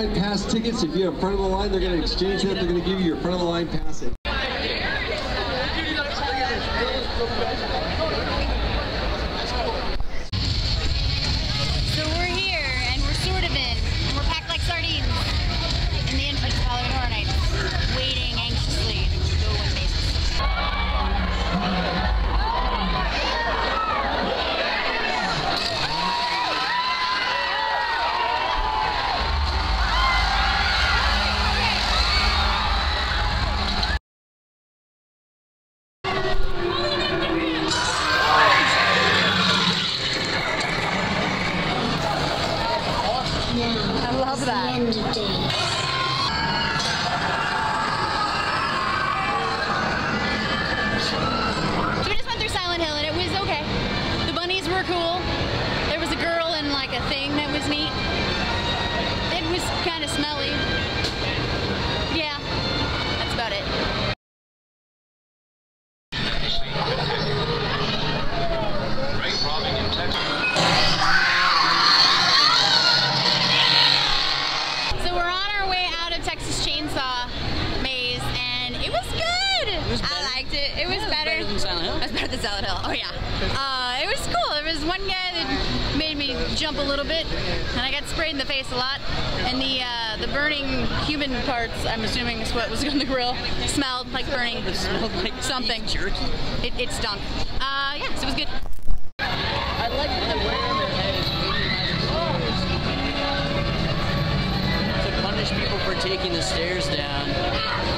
line pass tickets. If you're in front of the line, they're going to exchange that. They're going to give you your front of the line pass. So we're here, and we're sort of in, and we're packed like sardines in the entrance of Halloween Horror Nights, waiting anxiously to go in mazes. I love that. So we just went through Silent Hill and it was okay. The bunnies were cool. There was a girl and like a thing that was neat. It was kind of smelly. Yeah, that's about it. So we're on our way out of Texas Chainsaw Maze, and it was good. I liked it. It was better than Silent Hill. It was better than Silent Hill. Oh yeah. It was cool. There was one guy that made me jump a little bit, and I got sprayed in the face a lot. And the burning human parts, I'm assuming is what was on the grill, smelled like burning. It smelled like something. jerky. It stunk. Yeah, so it was good. I like the way their head is moving as it goes. To punish people for taking the stairs down.